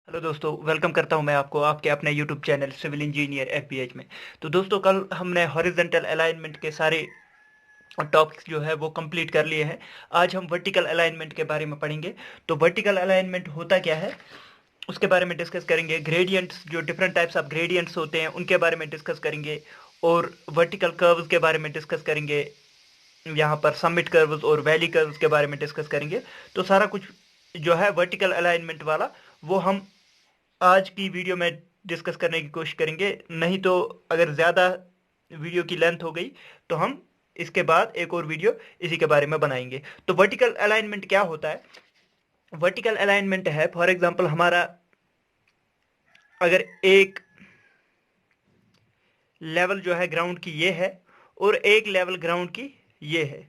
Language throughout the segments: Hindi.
हेलो दोस्तों, वेलकम करता हूं मैं आपको आपके अपने यूट्यूब चैनल सिविल इंजीनियर एफबीएच में। तो दोस्तों, कल हमने हॉरिजॉन्टल अलाइनमेंट के सारे टॉपिक्स जो है वो कंप्लीट कर लिए हैं। आज हम वर्टिकल अलाइनमेंट के बारे में पढ़ेंगे। तो वर्टिकल अलाइनमेंट होता क्या है उसके बारे में डिस्कस करेंगे। ग्रेडियंट्स, जो डिफरेंट टाइप्स ऑफ ग्रेडियंट्स होते हैं उनके बारे में डिस्कस करेंगे। और वर्टिकल कर्व्स के बारे में डिस्कस करेंगे। यहाँ पर समिट कर्व्स और वैली कर्व्स के बारे में डिस्कस करेंगे। तो सारा कुछ जो है वर्टिकल अलाइनमेंट वाला वो हम आज की वीडियो में डिस्कस करने की कोशिश करेंगे। नहीं तो अगर ज़्यादा वीडियो की लेंथ हो गई तो हम इसके बाद एक और वीडियो इसी के बारे में बनाएंगे। तो वर्टिकल अलाइनमेंट क्या होता है? वर्टिकल अलाइनमेंट है, फॉर एग्जांपल, हमारा अगर एक लेवल जो है ग्राउंड की ये है और एक लेवल ग्राउंड की ये है,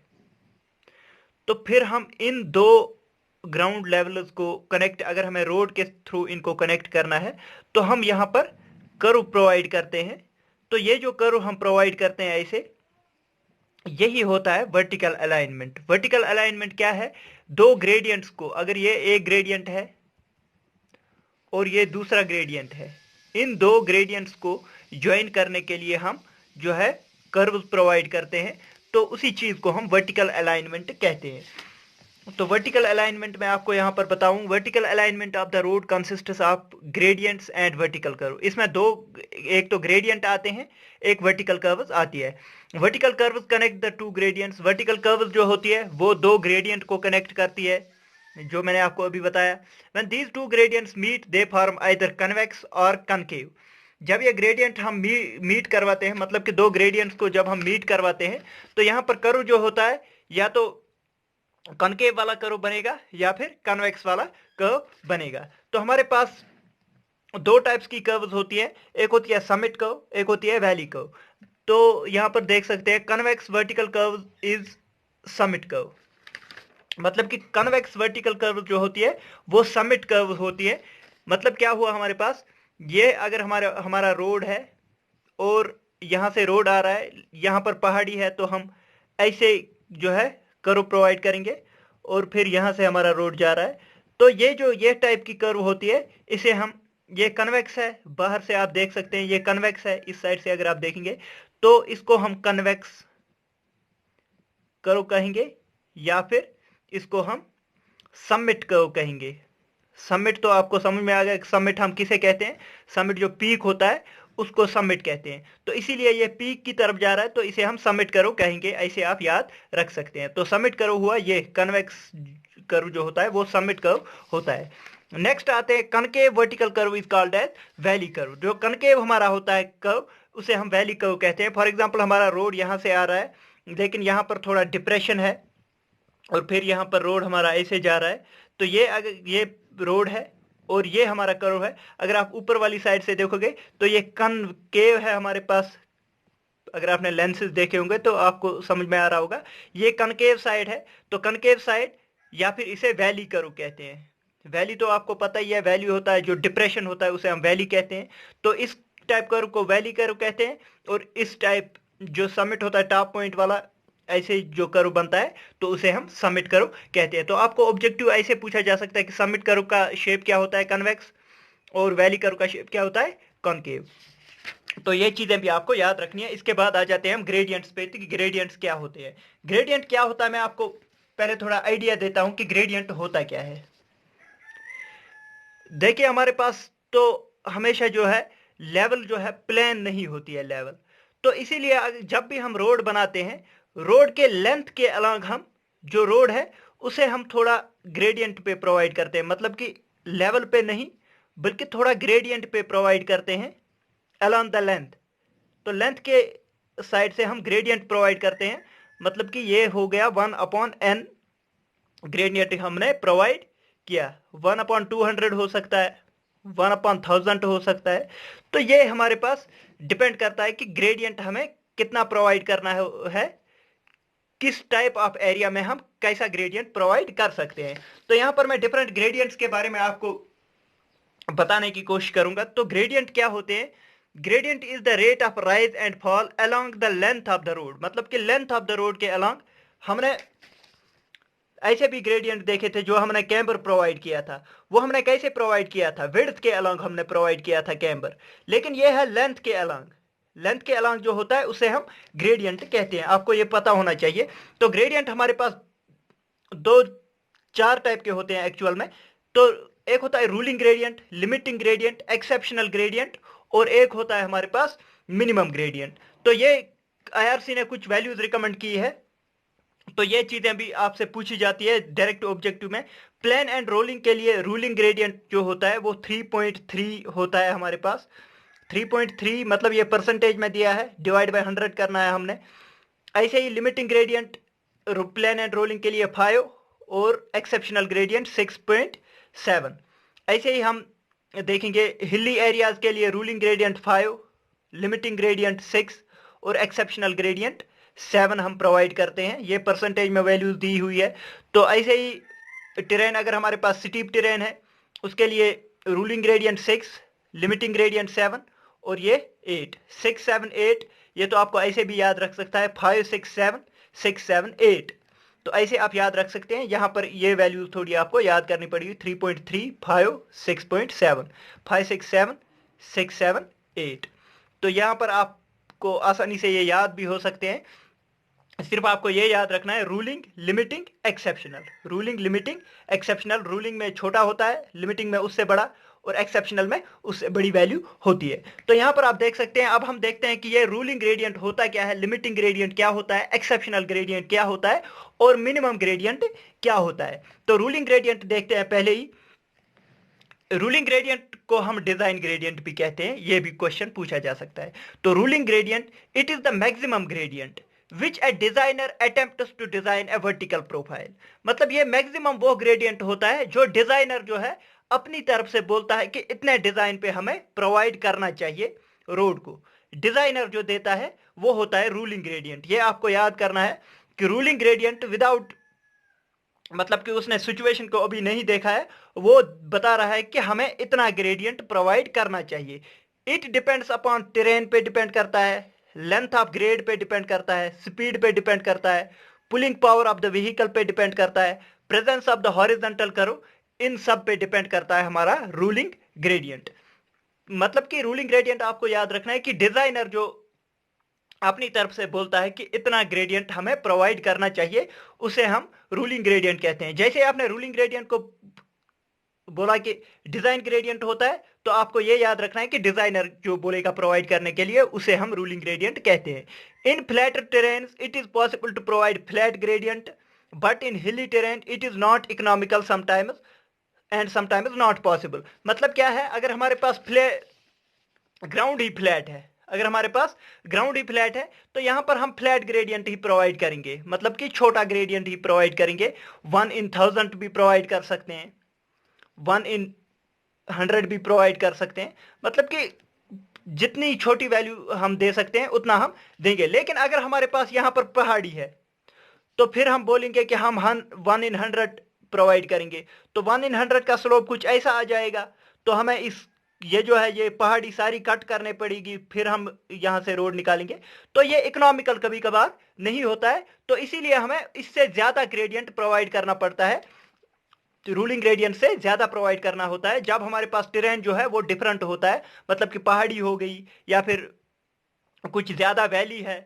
तो फिर हम इन दो ग्राउंड लेवल्स को कनेक्ट, अगर हमें रोड के थ्रू इनको कनेक्ट करना है तो हम यहाँ पर कर्व प्रोवाइड करते हैं। तो ये जो कर्व हम प्रोवाइड करते हैं ऐसे, यही होता है वर्टिकल अलाइनमेंट। वर्टिकल अलाइनमेंट क्या है? दो ग्रेडियंट्स को, अगर ये एक ग्रेडियंट है और ये दूसरा ग्रेडियंट है, इन दो ग्रेडियंट्स को ज्वाइन करने के लिए हम जो है कर्व प्रोवाइड करते हैं। तो उसी चीज को हम वर्टिकल अलाइनमेंट कहते हैं। तो वर्टिकल अलाइनमेंट में आपको यहाँ पर बताऊं, vertical alignment of the road consists of gradients and vertical curve. इसमें दो, एक तो ग्रेडियंट आते हैं, एक वर्टिकल कर्व्स आती है। Vertical curves connect the two gradients. Vertical curves जो होती है वो दो ग्रेडियंट को कनेक्ट करती है, जो मैंने आपको अभी बताया। When these two gradients meet they form either convex or concave. जब ये ग्रेडियंट हम मीट करवाते हैं, मतलब कि दो ग्रेडियंट्स को जब हम मीट करवाते हैं, तो यहाँ पर कर्व जो होता है या तो कॉनकेव वाला कर्व बनेगा या फिर कन्वेक्स वाला कर्व बनेगा। तो हमारे पास दो टाइप्स की कर्व्स होती है, एक होती है समिट कर्व, एक होती है वैली कर्व। तो यहां पर देख सकते हैं convex vertical curve is summit curve. मतलब कि कन्वेक्स वर्टिकल कर्व जो होती है वो समिट कर्व होती है। मतलब क्या हुआ, हमारे पास ये अगर हमारा हमारा रोड है और यहाँ से रोड आ रहा है, यहाँ पर पहाड़ी है, तो हम ऐसे जो है कर्व प्रोवाइड करेंगे। और फिर यहाँ से हमारा रोड जा रहा है, तो ये जो ये टाइप की कर्व होती है इसे हम, ये कन्वेक्स है, बाहर से आप देख सकते हैं ये कन्वेक्स है। इस साइड से अगर आप देखेंगे तो इसको हम कन्वेक्स कर्व कहेंगे, या फिर इसको हम समिट कर्व कहेंगे। समिट तो आपको समझ में आ गया, समिट हम किसे कहते हैं? समिट जो पीक होता है उसको समिट कहते हैं। तो इसीलिए ये पीक की तरफ जा रहा है तो इसे हम समिट कर्व कहेंगे, ऐसे आप याद रख सकते हैं। तो समिट कर्व हुआ ये, कन्वेक्स कर्व जो होता है वो समिट कर्व होता है। नेक्स्ट आते हैं concave vertical curve is called as valley curve. जो कनकेव हमारा होता है कर्व उसे हम वैली कर्व कहते हैं। फॉर एग्जाम्पल, हमारा रोड यहाँ से आ रहा है लेकिन यहाँ पर थोड़ा डिप्रेशन है और फिर यहाँ पर रोड हमारा ऐसे जा रहा है। तो ये अगर ये रोड है और ये हमारा कर्व है, अगर आप ऊपर वाली साइड से देखोगे तो ये कनकेव है हमारे पास। अगर आपने लेंसेज देखे होंगे तो आपको समझ में आ रहा होगा, ये कनकेव साइड है। तो कनकेव साइड या फिर इसे वैली कर्व कहते हैं। वैली तो आपको पता ही है, वैली होता है जो डिप्रेशन होता है उसे हम वैली कहते हैं। तो इस टाइप कर्व को वैली कर्व कहते हैं। और इस टाइप जो समिट होता है टॉप पॉइंट वाला, ऐसे जो कर्व बनता है तो उसे हम समिट कर्व कहते हैं। तो आपको ऑब्जेक्टिव ऐसे पूछा जा सकता है कि समिट कर्व का शेप क्या होता है? कन्वेक्स। और वैली कर्व का शेप क्या होता है? कॉनकेव। तो ये चीजें भी आपको याद रखनी है। इसके बाद आ जाते हैं हम ग्रेडियंट्स पे कि ग्रेडियंट्स क्या होते हैं। ग्रेडियंट क्या होता है, मैं आपको पहले थोड़ा आइडिया देता हूं कि ग्रेडियंट होता क्या है। देखिए, हमारे पास तो हमेशा जो है लेवल जो है प्लेन नहीं होती है लेवल। तो इसीलिए जब भी हम रोड बनाते हैं, रोड के लेंथ के अलग हम जो रोड है उसे हम थोड़ा ग्रेडियंट पे प्रोवाइड करते हैं। मतलब कि लेवल पे नहीं बल्कि थोड़ा ग्रेडियंट पे प्रोवाइड करते हैं अलॉन्ग द लेंथ। तो लेंथ के साइड से हम ग्रेडियंट प्रोवाइड करते हैं। मतलब कि ये हो गया 1/n ग्रेडियंट हमने प्रोवाइड किया। 1/200 हो सकता है, 1/1000 हो सकता है। तो ये हमारे पास डिपेंड करता है कि ग्रेडियंट हमें कितना प्रोवाइड करना है, किस टाइप ऑफ एरिया में हम कैसा ग्रेडियंट प्रोवाइड कर सकते हैं। तो यहां पर मैं डिफरेंट ग्रेडियंट्स के बारे में आपको बताने की कोशिश करूंगा। तो ग्रेडियंट क्या होते हैं? Gradient is the rate of rise and fall along the length of the road. मतलब कि लेंथ ऑफ द रोड के अलोंग हमने ऐसे भी ग्रेडियंट देखे थे जो हमने कैम्बर प्रोवाइड किया था। वो हमने कैसे प्रोवाइड किया था? विड्थ के अलोंग हमने प्रोवाइड किया था कैम्बर, लेकिन ये है लेंथ के अलोंग। लेंथ के अलोंग जो होता है उसे हम ग्रेडियंट कहते हैं, आपको ये पता होना चाहिए। तो ग्रेडियंट हमारे पास दो चार टाइप के होते हैं एक्चुअल में। तो एक होता है ruling gradient, limiting gradient, exceptional gradient, और एक होता है हमारे पास मिनिमम ग्रेडियंट। तो ये आईआरसी ने कुछ वैल्यूज रिकमेंड की है, तो ये चीजें भी आपसे पूछी जाती है डायरेक्ट ऑब्जेक्टिव में। प्लेन एंड रोलिंग के लिए रूलिंग ग्रेडियंट जो होता है वो 3.3 होता है हमारे पास। 3.3 मतलब ये परसेंटेज में दिया है, डिवाइड बाय 100 करना है हमने। ऐसे ही limiting gradient plain and rolling के लिए 5 और एक्सेप्शनल ग्रेडियंट 6.7। ऐसे ही हम देखेंगे हिली एरियाज के लिए रूलिंग ग्रेडियंट 5, लिमिटिंग ग्रेडियंट 6 और एक्सेप्शनल ग्रेडियंट 7 हम प्रोवाइड करते हैं। ये परसेंटेज में वैल्यूज दी हुई है। तो ऐसे ही टेरेन अगर हमारे पास स्टीप टेरेन है उसके लिए रूलिंग ग्रेडियंट 6, लिमिटिंग ग्रेडियंट 7 और ये 8, 6 7 8। ये तो आपको ऐसे भी याद रख सकता है 5 6 7 6 7 8। तो ऐसे आप याद रख सकते हैं। यहाँ पर ये वैल्यूज थोड़ी आपको याद करनी पड़ेगी, 3.3 5 6.7 5 6 7 6 7 8। तो यहाँ पर आपको आसानी से ये याद भी हो सकते हैं। सिर्फ आपको ये याद रखना है ruling limiting exceptional, ruling limiting exceptional. Ruling में छोटा होता है, लिमिटिंग में उससे बड़ा, और एक्सेप्शनल में उससे बड़ी वैल्यू होती है। तो यहां पर आप देख सकते हैं। अब हम देखते हैं कि ये रूलिंग ग्रेडियंट होता क्या है, लिमिटिंग ग्रेडियंट क्या होता है, एक्सेप्शनल ग्रेडियंट क्या होता है और मिनिमम ग्रेडियंट क्या होता है। तो रूलिंग ग्रेडियंट देखते हैं पहले ही। रूलिंग ग्रेडियंट को हम डिजाइन ग्रेडियंट भी कहते हैं, यह भी क्वेश्चन पूछा जा सकता है। तो ruling gradient it is the maximum gradient which a designer attempts to design a vertical profile. मतलब ये मैक्सिमम वो ग्रेडियंट होता है जो डिजाइनर जो है अपनी तरफ से बोलता है कि इतने डिजाइन पे हमें प्रोवाइड करना चाहिए रोड को। डिजाइनर जो देता है वो होता है रूलिंग ग्रेडियंट। ये आपको याद करना है कि रूलिंग ग्रेडियंट विदाउट मतलब कि उसने सिचुएशन को अभी नहीं देखा है, वो बता रहा है कि हमें इतना ग्रेडियंट प्रोवाइड करना चाहिए। इट डिपेंड्स अपॉन टेरेन पे डिपेंड करता है, length of grade pay depend करता है, स्पीड पे डिपेंड करता है, pulling power of the vehicle पे डिपेंड करता है, प्रेजेंस ऑफ द हॉरिजॉन्टल करो, इन सब पे डिपेंड करता है हमारा रूलिंग ग्रेडियंट। मतलब कि रूलिंग ग्रेडियंट आपको याद रखना है कि डिजाइनर जो अपनी तरफ से बोलता है कि इतना ग्रेडियंट हमें प्रोवाइड करना चाहिए, उसे हम रूलिंग ग्रेडियंट कहते हैं। जैसे आपने रूलिंग ग्रेडियंट को बोला कि डिजाइन ग्रेडियंट होता है, तो आपको यह याद रखना है कि डिजाइनर जो बोलेगा प्रोवाइड करने के लिए उसे हम रूलिंग ग्रेडियंट कहते हैं। In flat terrain it is possible to provide flat gradient, but in hilly terrain it is not economical sometimes and sometimes not possible. मतलब क्या है, अगर हमारे पास ग्राउंड ही फ्लैट है, अगर हमारे पास ग्राउंड ही फ्लैट है तो यहां पर हम फ्लैट ग्रेडियंट ही प्रोवाइड करेंगे, मतलब कि छोटा ग्रेडियंट ही प्रोवाइड करेंगे। 1/1000 भी प्रोवाइड कर सकते हैं, 1/100 भी प्रोवाइड कर सकते हैं। मतलब कि जितनी छोटी वैल्यू हम दे सकते हैं उतना हम देंगे। लेकिन अगर हमारे पास यहां पर पहाड़ी है तो फिर हम बोलेंगे कि हम 1/100 प्रोवाइड करेंगे। तो 1/100 का स्लोप कुछ ऐसा आ जाएगा, तो हमें ये जो है ये पहाड़ी सारी कट करने पड़ेगी, फिर हम यहां से रोड निकालेंगे। तो ये इकोनॉमिकल कभी कभार नहीं होता है, तो इसीलिए हमें इससे ज्यादा ग्रेडियंट प्रोवाइड करना पड़ता है। रूलिंग ग्रेडियंट से ज्यादा प्रोवाइड करना होता है जब हमारे पास टेरेन जो है वो डिफरेंट होता है, मतलब कि पहाड़ी हो गई या फिर कुछ ज्यादा वैली है।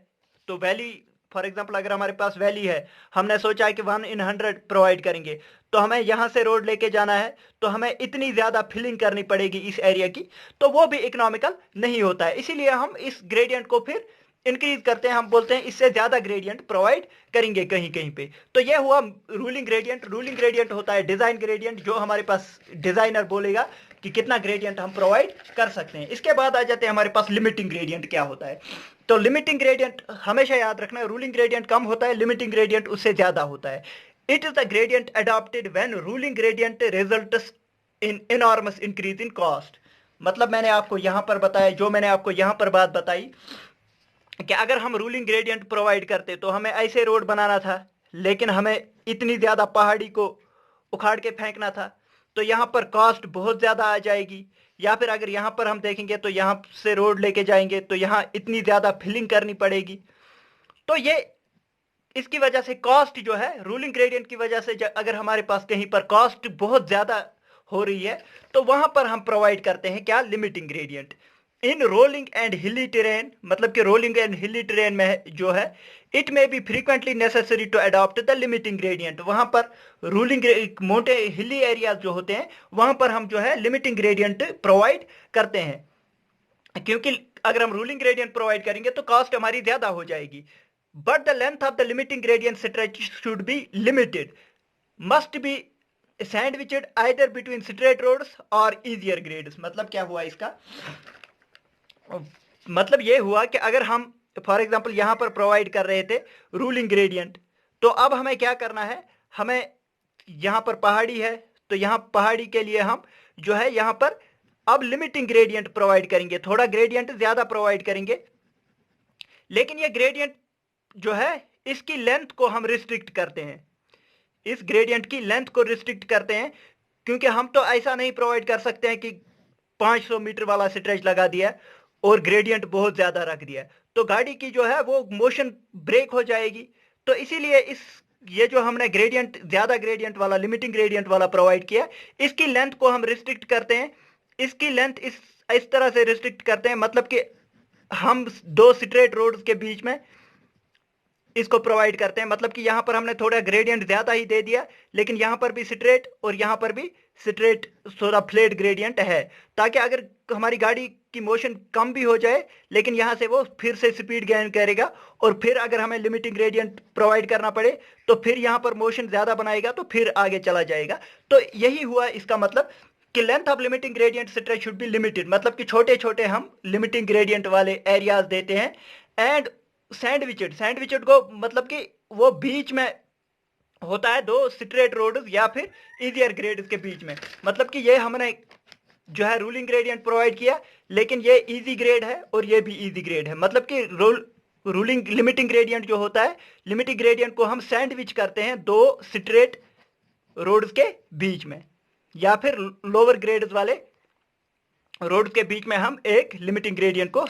तो वैली फॉर एग्जांपल अगर हमारे पास वैली है, हमने सोचा है कि 1/100 प्रोवाइड करेंगे, तो हमें यहां से रोड लेके जाना है, तो हमें इतनी ज्यादा फिलिंग करनी पड़ेगी इस एरिया की, तो वो भी इकोनॉमिकल नहीं होता है। इसीलिए हम इस ग्रेडियंट को फिर इंक्रीज करते हैं, हम बोलते हैं इससे ज्यादा ग्रेडियंट प्रोवाइड करेंगे कहीं कहीं पे। तो यह हुआ रूलिंग ग्रेडियंट। रूलिंग ग्रेडियंट होता है डिजाइन ग्रेडियंट, जो हमारे पास डिजाइनर बोलेगा कि कितना ग्रेडियंट हम प्रोवाइड कर सकते हैं। इसके बाद आ जाते हैं हमारे पास लिमिटिंग ग्रेडियंट क्या होता है। तो लिमिटिंग ग्रेडियंट हमेशा याद रखना है, रूलिंग ग्रेडियंट कम होता है, लिमिटिंग ग्रेडियंट उससे ज्यादा होता है। It is the gradient adopted when ruling gradient results in enormous increase in cost. मतलब मैंने आपको यहां पर बताया, जो मैंने आपको यहां पर बात बताई कि अगर हम रूलिंग ग्रेडियंट प्रोवाइड करते तो हमें ऐसे रोड बनाना था, लेकिन हमें इतनी ज्यादा पहाड़ी को उखाड़ के फेंकना था, तो यहाँ पर कॉस्ट बहुत ज्यादा आ जाएगी। या फिर अगर यहाँ पर हम देखेंगे तो यहाँ से रोड लेके जाएंगे तो यहाँ इतनी ज्यादा फिलिंग करनी पड़ेगी। तो ये इसकी वजह से कॉस्ट जो है, रूलिंग ग्रेडियंट की वजह से अगर हमारे पास कहीं पर कॉस्ट बहुत ज्यादा हो रही है तो वहां पर हम प्रोवाइड करते हैं क्या, limiting gradient. In rolling and hilly terrain, मतलब कि रोलिंग एंड हिली टेरेन में जो है, it may be frequently necessary to adopt the limiting gradient. वहां पर रूलिंग मोटे हिली एरियाज जो होते हैं वहां पर हम जो है लिमिटिंग ग्रेडियंट प्रोवाइड करते हैं, क्योंकि अगर हम रूलिंग ग्रेडियंट प्रोवाइड करेंगे तो कॉस्ट हमारी ज्यादा हो जाएगी। But the length of the limiting gradient stretch should be limited, must be sandwiched either between straight roads और इजियर ग्रेड्स। मतलब क्या हुआ इसका, मतलब ये हुआ कि अगर हम फॉर एग्जांपल यहां पर प्रोवाइड कर रहे थे रूलिंग ग्रेडियंट, तो अब हमें क्या करना है, हमें यहां पर पहाड़ी है तो यहां पहाड़ी के लिए हम जो है यहां पर अब लिमिटिंग ग्रेडियंट प्रोवाइड करेंगे, थोड़ा ग्रेडियंट ज्यादा प्रोवाइड करेंगे। लेकिन ये ग्रेडियंट जो है इसकी लेंथ को हम रिस्ट्रिक्ट करते हैं, इस ग्रेडियंट की लेंथ को रिस्ट्रिक्ट करते हैं, क्योंकि हम तो ऐसा नहीं प्रोवाइड कर सकते हैं कि 500 मीटर वाला स्ट्रेच लगा दिया और ग्रेडियंट बहुत ज्यादा रख दिया, तो गाड़ी की जो है वो मोशन ब्रेक हो जाएगी। तो इसीलिए ये जो हमने ग्रेडियंट, ज्यादा ग्रेडियंट वाला, लिमिटिंग ग्रेडियंट वाला प्रोवाइड किया, इसकी लेंथ को हम रिस्ट्रिक्ट करते हैं। इसकी लेंथ इस तरह से रिस्ट्रिक्ट करते हैं, मतलब कि हम दो स्ट्रेट रोड्स के बीच में इसको प्रोवाइड करते हैं। मतलब कि यहां पर हमने थोड़ा ग्रेडियंट ज्यादा ही दे दिया, लेकिन यहां पर भी स्ट्रेट और यहां पर भी स्ट्रेट, थोड़ा फ्लैट ग्रेडियंट है, ताकि अगर हमारी गाड़ी की मोशन कम भी हो जाए लेकिन यहां से वो फिर से स्पीड गेन करेगा, और फिर अगर हमें लिमिटिंग ग्रेडियंट प्रोवाइड करना पड़े तो फिर यहां पर मोशन ज्यादा बनाएगा तो फिर आगे चला जाएगा। तो यही हुआ इसका मतलब कि length of limiting gradient stretch should be limited, मतलब कि छोटे छोटे हम लिमिटिंग ग्रेडियंट वाले एरियाज देते हैं। एंड सैंडविचड को मतलब कि वो बीच में होता है दो स्ट्रेट रोड्स या फिर इजियर ग्रेड्स के बीच में, मतलब कि ये हमने जो है रूलिंग ग्रेडियंट प्रोवाइड किया, लेकिन ये इजी ग्रेड है और ये भी इजी ग्रेड है। मतलब कि रूलिंग लिमिटिंग ग्रेडियंट जो होता है, लिमिटिंग ग्रेडियंट को हम सैंडविच करते हैं दो स्ट्रेट रोड्स के बीच में, या फिर लोअर ग्रेड्स वाले रोड्स के बीच में हम एक लिमिटिंग ग्रेडियंट को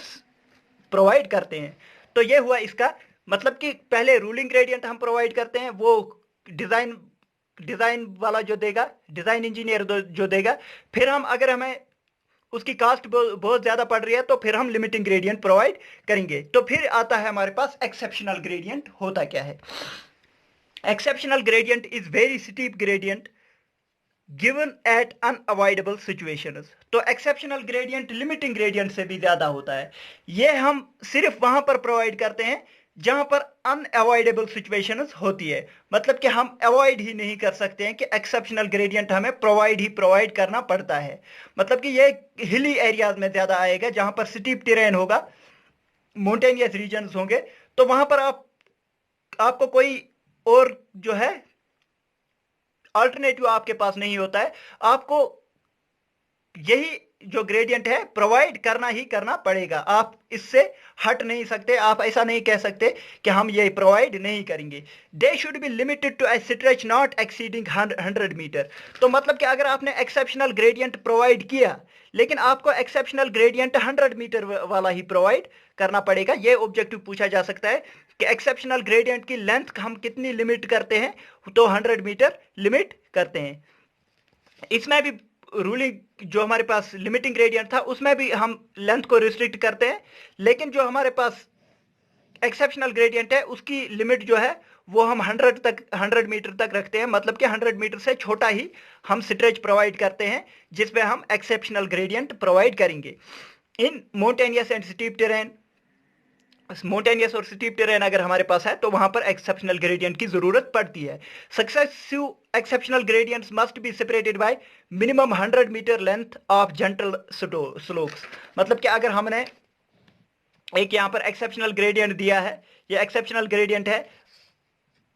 प्रोवाइड करते हैं। तो ये हुआ इसका मतलब कि पहले रूलिंग ग्रेडियंट हम प्रोवाइड करते हैं, वो डिजाइन वाला जो देगा, डिजाइन इंजीनियर जो देगा, फिर हम अगर हमें उसकी कास्ट बहुत ज्यादा पड़ रही है तो फिर हम लिमिटिंग ग्रेडियंट प्रोवाइड करेंगे। तो फिर आता है हमारे पास एक्सेप्शनल ग्रेडियंट। होता क्या है, exceptional gradient is very steep gradient given at unavoidable situations. तो एक्सेप्शनल ग्रेडियंट लिमिटिंग ग्रेडियंट से भी ज्यादा होता है। ये हम सिर्फ वहां पर प्रोवाइड करते हैं जहां पर अनअवॉइडेबल सिचुएशंस होती है, मतलब कि हम अवॉइड ही नहीं कर सकते हैं कि एक्सेप्शनल ग्रेडियंट हमें प्रोवाइड करना पड़ता है। मतलब कि ये हिली एरियाज में ज्यादा आएगा, जहां पर स्टीप टेरेन होगा, माउंटेनियस रीजन्स होंगे, तो वहां पर आपको कोई और जो है अल्टरनेटिव आपके पास नहीं होता है, आपको यही जो ग्रेडियंट है प्रोवाइड करना ही करना पड़ेगा, आप इससे हट नहीं सकते, आप ऐसा नहीं कह सकते कि हम ये प्रोवाइड नहीं करेंगे। They should be limited to a stretch not exceeding 100 metre. तो मतलब कि अगर आपने एक्सेप्शनल ग्रेडियंट प्रोवाइड किया, लेकिन आपको एक्सेप्शनल ग्रेडियंट 100 मीटर वाला ही प्रोवाइड करना पड़ेगा। ये ऑब्जेक्टिव पूछा जा सकता है कि एक्सेप्शनल ग्रेडियंट की लेंथ हम कितनी लिमिट करते हैं, तो 100 मीटर लिमिट करते हैं। इसमें भी रूलिंग जो हमारे पास लिमिटिंग ग्रेडियंट था उसमें भी हम लेंथ को रिस्ट्रिक्ट करते हैं, लेकिन जो हमारे पास एक्सेप्शनल ग्रेडियंट है उसकी लिमिट जो है वो हम 100 मीटर तक रखते हैं। मतलब कि 100 मीटर से छोटा ही हम स्ट्रेच प्रोवाइड करते हैं जिसमें हम एक्सेप्शनल ग्रेडियंट प्रोवाइड करेंगे। In mountainous and steep terrain, mountainous और स्टीप टेरेन अगर हमारे पास है तो वहां पर एक्सेप्शनल ग्रेडियंट की जरूरत पड़ती है। Successive exceptional gradients must be separated by minimum 100 metre length of gentle slopes. मतलब कि अगर हमने एक यहां पर एक्सेप्शनल ग्रेडियंट दिया है, ये एक्सेप्शनल ग्रेडियंट है,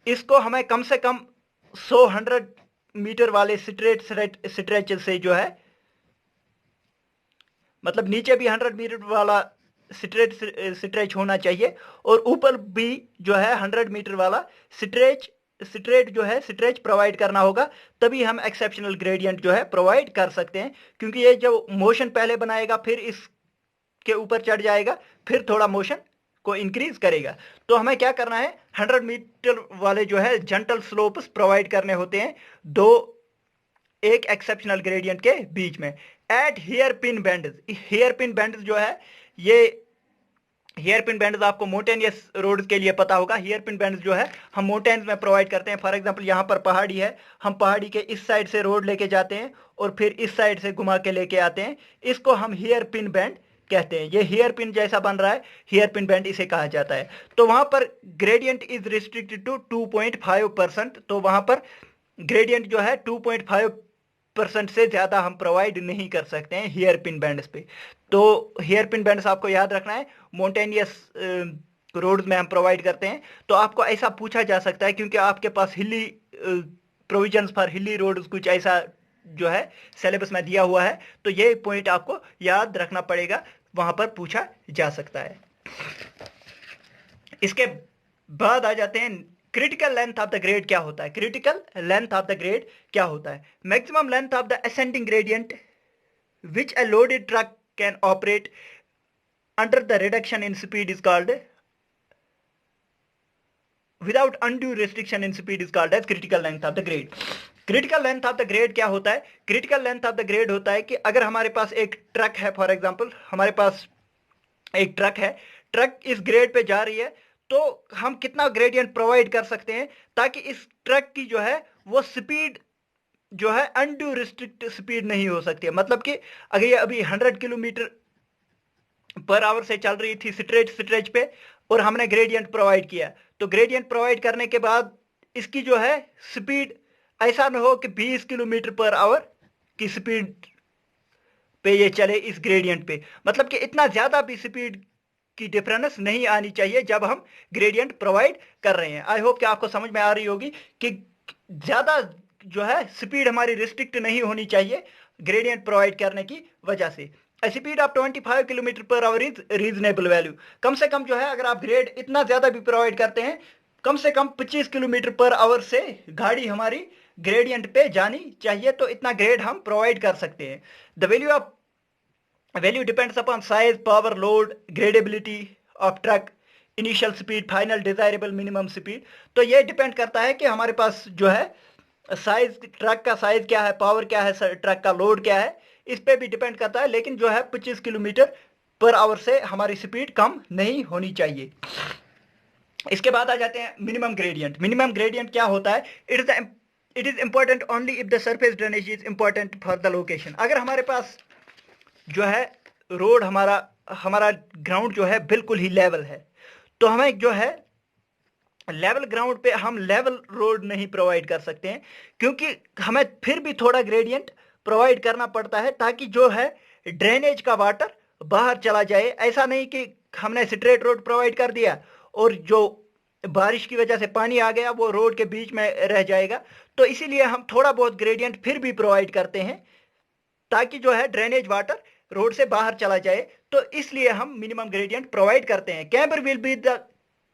इसको हमें कम से कम 100 मीटर वाले स्ट्रेच से जो है, मतलब नीचे भी 100 मीटर वाला स्ट्रेच होना चाहिए और ऊपर भी जो है 100 मीटर वाला स्ट्रेट जो है स्ट्रेच प्रोवाइड करना होगा, तभी हम एक्सेप्शनल ग्रेडियंट जो है प्रोवाइड कर सकते हैं। क्योंकि ये जो मोशन पहले बनाएगा फिर इसके ऊपर चढ़ जाएगा, फिर थोड़ा मोशन को इंक्रीज करेगा। तो हमें क्या करना है, 100 मीटर वाले जो है जेंटल स्लोप्स प्रोवाइड करने होते हैं दो एक एक्सेप्शनल ग्रेडियंट के बीच में। At hairpin bends, hairpin bends जो है, ये हेयर पिन बैंड्स आपको माउंटेनियस रोड्स के लिए पता होगा। हेयर पिन बैंड्स जो है हम माउंटेन्स में प्रोवाइड करते हैं। फॉर एग्जांपल यहाँ पर पहाड़ी है, हम पहाड़ी के इस साइड से रोड लेके जाते हैं और फिर इस साइड से घुमा के लेके आते हैं, इसको हम हेयर पिन बैंड कहते हैं। ये हेयर पिन जैसा बन रहा है, हेयर पिन बैंड इसे कहा जाता है। तो वहां पर ग्रेडियंट इज रिस्ट्रिक्टेड टू 2.5%। तो वहां पर ग्रेडियंट जो है 2.5% से ज्यादा हम प्रोवाइड नहीं कर सकते हैं हेयर पिन बैंड्स पे। तो हेयर पिन बैंड्स आपको याद रखना है, माउंटेनियस रोड्स में हम प्रोवाइड करते हैं। तो आपको ऐसा पूछा जा सकता है क्योंकि आपके पास हिली प्रोविजंस फॉर हिली रोड्स कुछ ऐसा जो है सिलेबस में दिया हुआ है, तो ये पॉइंट आपको याद रखना पड़ेगा, वहां पर पूछा जा सकता है। इसके बाद आ जाते हैं critical length of the grade क्या होता है। Critical length of the grade क्या होता है? Maximum length of the ascending gradient which a loaded truck can operate under the reduction in speed is called, without undue restriction in speed is called as critical length of the grade। Critical length of the grade क्या होता है? Critical length of the grade होता है कि अगर हमारे पास एक ट्रक है, फॉर एग्जांपल हमारे पास एक ट्रक है, ट्रक इस ग्रेड पे जा रही है, तो हम कितना ग्रेडियंट प्रोवाइड कर सकते हैं ताकि इस ट्रक की जो है वो स्पीड जो है अनड्यू रिस्ट्रिक्ट स्पीड नहीं हो सकती है। मतलब कि अगर ये अभी 100 किलोमीटर पर आवर से चल रही थी स्ट्रेच पे और हमने ग्रेडियंट प्रोवाइड किया, तो ग्रेडियंट प्रोवाइड करने के बाद इसकी जो है स्पीड ऐसा ना हो कि 20 किलोमीटर पर आवर की स्पीड पे ये चले इस ग्रेडियंट पे। मतलब कि इतना ज्यादा भी स्पीड की डिफरेंस नहीं आनी चाहिए जब हम ग्रेडियंट प्रोवाइड कर रहे हैं। आई होप कि आपको समझ में आ रही होगी कि ज्यादा जो है स्पीड हमारी रिस्ट्रिक्ट नहीं होनी चाहिए ग्रेडियंट प्रोवाइड करने की वजह से। Speed of 25 kilometre per hour is reasonable value. कम से कम जो है अगर आप ग्रेड इतना ज्यादा भी प्रोवाइड करते हैं, कम से कम 25 किलोमीटर पर आवर से गाड़ी हमारी ग्रेडियंट पे जानी चाहिए, तो इतना ग्रेड हम प्रोवाइड कर सकते हैं। The value depends upon size, power, load, gradability of truck, initial speed, final desirable minimum speed. तो ये डिपेंड करता है कि हमारे पास जो है साइज, ट्रक का साइज क्या है, पावर क्या है, ट्रक का लोड क्या है, इस पे भी डिपेंड करता है। लेकिन जो है 25 किलोमीटर पर आवर से हमारी स्पीड कम नहीं होनी चाहिए। इसके बाद आ जाते हैं मिनिमम ग्रेडियंट। मिनिमम ग्रेडियंट क्या होता है? It is important only if the surface drainage is important for the location. अगर हमारे पास जो है रोड हमारा ग्राउंड जो है बिल्कुल ही लेवल है, तो हमें जो है लेवल ग्राउंड पे हम लेवल रोड नहीं प्रोवाइड कर सकते हैं, क्योंकि हमें फिर भी थोड़ा ग्रेडियंट प्रोवाइड करना पड़ता है ताकि जो है ड्रेनेज का वाटर बाहर चला जाए। ऐसा नहीं कि हमने स्ट्रेट रोड प्रोवाइड कर दिया और जो बारिश की वजह से पानी आ गया वो रोड के बीच में रह जाएगा। तो इसीलिए हम थोड़ा बहुत ग्रेडियंट फिर भी प्रोवाइड करते हैं ताकि जो है ड्रेनेज वाटर रोड से बाहर चला जाए। तो इसलिए हम मिनिमम ग्रेडियंट प्रोवाइड करते हैं। Camber will be the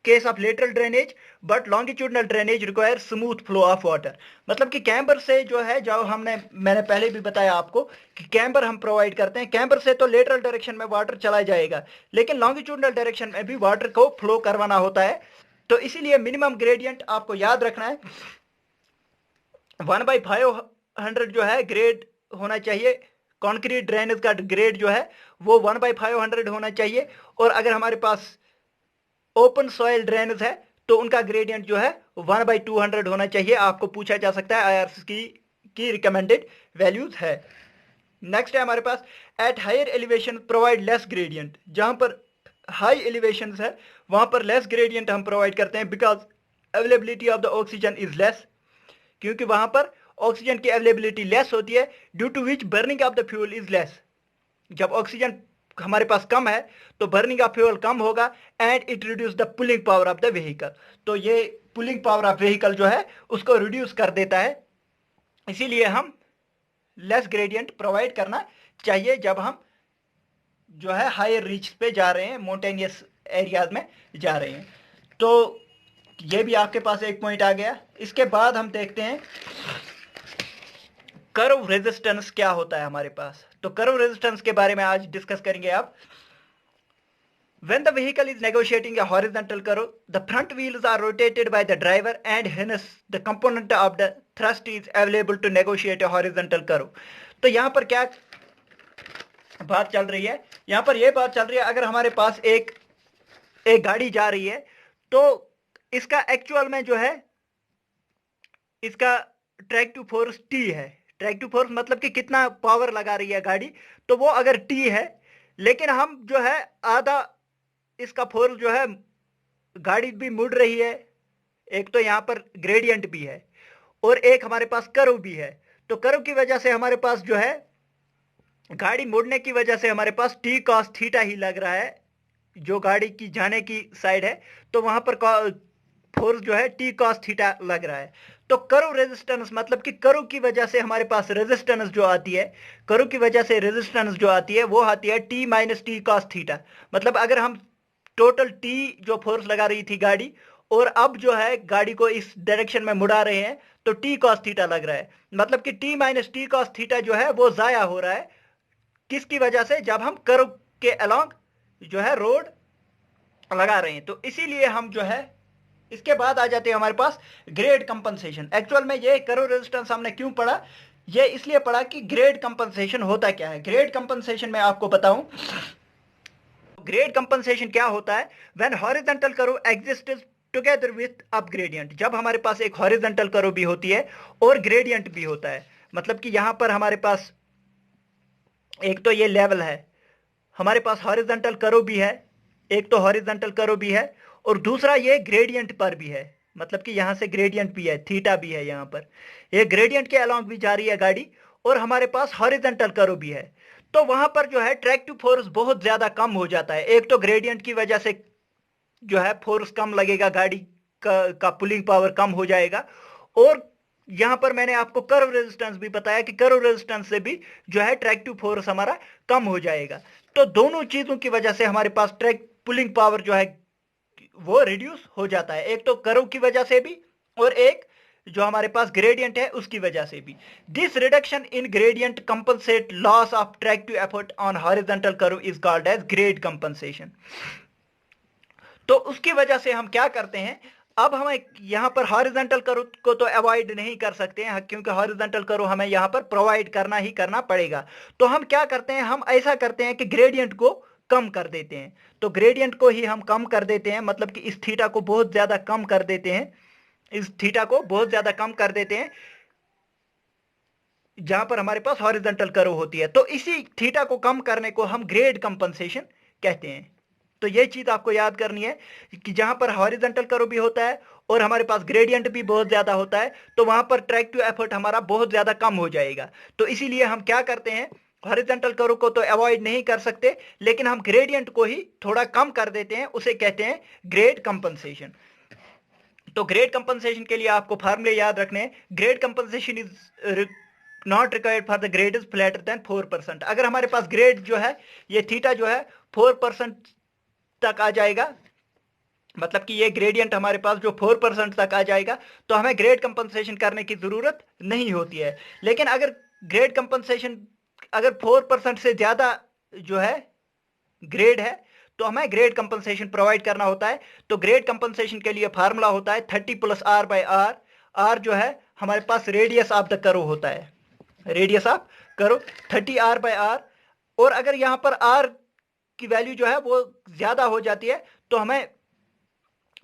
case of lateral drainage but longitudinal drainage require smooth flow of water. मतलब कि कैम्बर से जो है, जो मैंने पहले भी बताया आपको कि कैम्बर हम प्रोवाइड करते हैं। कैम्बर से तो लेटरल डायरेक्शन में वाटर चला जाएगा, लेकिन लॉन्गिट्यूडनल डायरेक्शन में भी वाटर को फ्लो करवाना होता है। तो इसीलिए मिनिमम ग्रेडियंट आपको याद रखना है 1/500 जो है ग्रेड होना चाहिए। कॉन्क्रीट ड्रेनेज का ग्रेड जो है वो 1/500 होना चाहिए। और अगर हमारे पास ओपन सॉइल ड्रेनेज है तो उनका ग्रेडियंट जो है 1/200 होना चाहिए। आपको पूछा जा सकता है, आईआरसीएस की रिकमेंडेड वैल्यूज है। नेक्स्ट है हमारे पास at higher elevation provide less gradient. जहां पर हाई एलिवेशन है वहां पर लेस ग्रेडियंट हम प्रोवाइड करते हैं because availability of the oxygen is less, क्योंकि वहां पर ऑक्सीजन की अवेलेबिलिटी लेस होती है, due to which burning of the fuel is less. जब ऑक्सीजन हमारे पास कम है तो बर्निंग ऑफ फ्यूल कम होगा and it reduce the pulling power of the vehicle. तो ये पुलिंग पावर ऑफ व्हीकल जो है उसको रिड्यूस कर देता है। इसीलिए हम लेस ग्रेडियंट प्रोवाइड करना चाहिए जब हम जो है हायर रीच पे जा रहे हैं, माउंटेनियस एरियाज में जा रहे हैं। तो ये भी आपके पास एक पॉइंट आ गया। इसके बाद हम देखते हैं कर्व रेजिस्टेंस क्या होता है हमारे पास। तो कर्व रेजिस्टेंस के बारे में आज डिस्कस करेंगे आप। When the vehicle is negotiating a horizontal curve, the front wheels are rotated by the driver and hence the component of the thrust is available to negotiate a horizontal curve. तो यहाँ पर क्या बात चल रही है? यहाँ पर यह बात चल रही है, अगर हमारे पास एक गाड़ी जा रही है तो इसका एक्चुअल में जो है इसका ट्रैक्टिव फोर्स T है. ट्रैक्टिव फोर्स मतलब कि कितना पावर लगा रही है गाड़ी, तो वो अगर T है, लेकिन हम जो है आधा इसका फोर्स जो है, गाड़ी भी मुड़ रही है, एक तो यहाँ पर ग्रेडियंट भी है और एक हमारे पास कर्व भी है. तो कर्व की वजह से हमारे पास जो है गाड़ी मुड़ने की वजह से हमारे पास T cos थीटा ही लग रहा है जो गाड़ी की जाने की साइड है, तो वहां पर फोर्स जो है T cos थीटा लग रहा है. तो कर्व रेजिस्टेंस मतलब कि कर्व की वजह से हमारे पास रेजिस्टेंस जो आती है, कर्व की वजह से रेजिस्टेंस जो आती है वो आती है T minus T cos theta. मतलब अगर हम टोटल T जो फोर्स लगा रही थी गाड़ी और अब जो है गाड़ी को इस डायरेक्शन में मुड़ा रहे हैं तो T cos थीटा लग रहा है. मतलब कि T minus T cos theta जो है वो जाया हो रहा है किसकी वजह से, जब हम कर्व के अलोंग जो है रोड लगा रहे हैं. तो इसीलिए हम जो है इसके बाद आ जाते हैं हमारे पास ग्रेड कंपनसेशन. एक्चुअल में ये कर्व रेजिस्टेंस हमने क्यों पढ़ा, ये इसलिए पढ़ा कि ग्रेड कंपनसेशन होता क्या है. ग्रेड कंपनसेशन में आपको बताऊं, ग्रेड कंपनसेशन क्या होता है. When horizontal curve exists together with up gradient, जब हमारे पास एक हॉरिजॉन्टल कर्व भी होती है और ग्रेडियंट भी होता है. मतलब कि यहां पर हमारे पास एक तो ये लेवल है, हमारे पास हॉरिजॉन्टल कर्व भी है, एक तो हॉरिजॉन्टल कर्व भी है और दूसरा ये ग्रेडियंट पर भी है. मतलब कि यहां से ग्रेडियंट भी है, थीटा भी है, यहां पर ये ग्रेडियंट के अलोंग भी जा रही है गाड़ी और हमारे पास हॉरिजॉन्टल कर्व भी है. तो वहां पर जो है ट्रैक्टिव फोर्स बहुत ज्यादा कम हो जाता है. एक तो ग्रेडियंट की वजह से जो है फोर्स कम लगेगा, गाड़ी का पुलिंग पावर कम हो जाएगा, और यहां पर मैंने आपको कर्व रेजिस्टेंस भी बताया कि कर्व रेजिस्टेंस से भी जो है ट्रैक्टिव फोर्स हमारा कम हो जाएगा. तो दोनों चीजों की वजह से हमारे पास पुलिंग पावर जो है वो रिड्यूस हो जाता है, एक तो कर्व की वजह से भी और एक जो हमारे पास ग्रेडियंट है उसकी वजह से भी. This reduction in gradient compensate loss of tractive effort on horizontal curve is called as grade compensation. तो उसकी वजह से हम क्या करते हैं, अब हम यहां पर हॉरिजॉन्टल कर्व को तो अवॉइड नहीं कर सकते हैं क्योंकि हॉरिजॉन्टल कर्व हमें यहां पर प्रोवाइड करना ही करना पड़ेगा. तो हम क्या करते हैं, हम ऐसा करते हैं कि ग्रेडियंट को कम कर देते हैं. तो ग्रेडियंट को ही हम कम कर देते हैं, मतलब कि इस थीटा को बहुत ज्यादा कम कर देते हैं, इस थीटा को बहुत ज्यादा कम कर देते हैं जहां पर हमारे पास हॉरिजॉन्टल कर्व होती है. तो इसी थीटा को कम करने को हम ग्रेड कंपनसेशन कहते हैं. तो ये चीज आपको याद करनी है कि जहां पर हॉरिजॉन्टल कर्व भी होता है और हमारे पास ग्रेडियंट भी बहुत ज्यादा होता है तो वहां पर ट्रैक्टिव एफर्ट हमारा बहुत ज्यादा कम हो जाएगा. तो इसीलिए हम क्या करते हैं, हॉरिजॉन्टल कर्व को तो अवॉइड नहीं कर सकते लेकिन हम ग्रेडियंट को ही थोड़ा कम कर देते हैं, उसे कहते हैं ग्रेड कंपनसेशन. तो ग्रेड कंपनसेशन के लिए आपको फार्मूले याद रखने हैं. Grade compensation is not required for the grade is flatter than 4%. अगर हमारे पास ग्रेड जो है ये थीटा जो है 4% तक आ जाएगा, मतलब कि ये ग्रेडियंट हमारे पास जो 4% तक आ जाएगा तो हमें ग्रेड कंपनसेशन करने की जरूरत नहीं होती है. लेकिन अगर ग्रेड कंपनसेशन अगर 4% से ज्यादा जो है ग्रेड है तो हमें ग्रेड कंपनसेशन प्रोवाइड करना होता है. तो ग्रेड कंपनसेशन के लिए फार्मूला होता है 30 + r/r. r जो है हमारे पास रेडियस ऑफ द कर्व होता है, रेडियस ऑफ कर्व 30r/r. और अगर यहां पर r की वैल्यू जो है वो ज्यादा हो जाती है तो हमें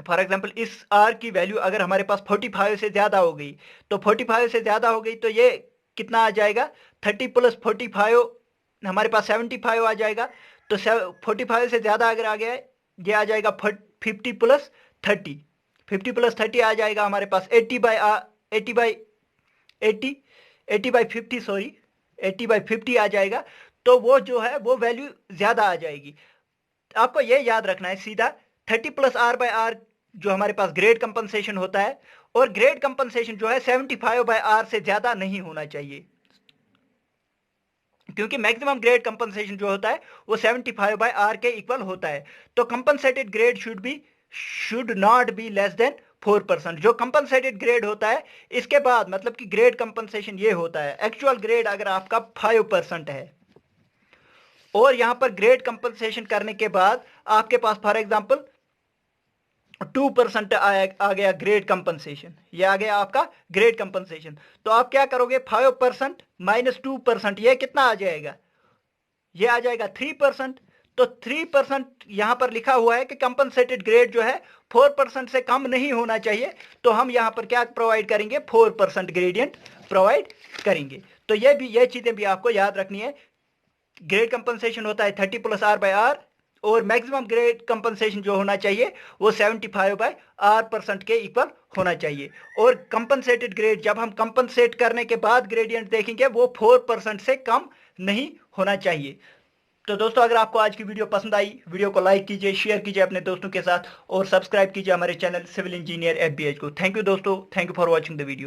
फॉर एग्जांपल इस r की वैल्यू अगर हमारे पास 45 से ज्यादा हो गई, तो 45 से ज्यादा हो गई तो ये कितना आ जाएगा, 30 + 45 हमारे पास 75 आ जाएगा. तो 45 से ज्यादा अगर आ गया ये आ जाएगा 50 + 30, 50 + 30 आ जाएगा हमारे पास 80/50 सॉरी 80/50 आ जाएगा. तो वो जो है वो वैल्यू ज्यादा आ जाएगी. आपको ये याद रखना है सीधा 30 + r/r जो हमारे पास ग्रेड कंपनसेशन होता है, और ग्रेड कंपनसेशन जो है 75/r से ज्यादा नहीं होना चाहिए क्योंकि मैक्सिमम ग्रेड कंपनसेशन जो होता है वो 75/r के इक्वल होता है. तो compensated grade should not be less than 4%. जो कंपनसेटेड ग्रेड होता है इसके बाद मतलब कि ग्रेड कंपनसेशन ये होता है, एक्चुअल ग्रेड अगर आपका 5% है और यहां पर ग्रेड कंपनसेशन करने के बाद आपके पास फॉर एग्जांपल 2% आ गया ग्रेड कंपनसेशन, ये आ गया आपका ग्रेड कंपनसेशन। तो आप क्या करोगे, 5% माइनस 2%, ये कितना आ जाएगा, ये आ जाएगा 3%। तो 3% यहां पर लिखा हुआ है कि कंपनसेटेड ग्रेड जो है 4% से कम नहीं होना चाहिए, तो हम यहां पर क्या प्रोवाइड करेंगे, 4% ग्रेडियंट प्रोवाइड करेंगे। तो ये चीजें भी आपको याद रखनी है। ग्रेड कंपनसेशन होता है 30 प्लस आर बाय आर, और मैक्सिमम ग्रेड कंपनसेशन जो होना चाहिए वो 75 बाय आर परसेंट के इक्वल होना चाहिए। और कंपनसेटेड ग्रेड जब हम कंपनसेट करने के बाद ग्रेडियंट देखेंगे वो 4% से कम नहीं होना चाहिए। तो दोस्तों अगर आपको आज की वीडियो पसंद आई, वीडियो को लाइक कीजिए, शेयर कीजिए अपने दोस्तों के साथ, और सब्सक्राइब कीजिए हमारे चैनल सिविल इंजीनियर FBH को। थैंक यू दोस्तों, thank you for watching the video.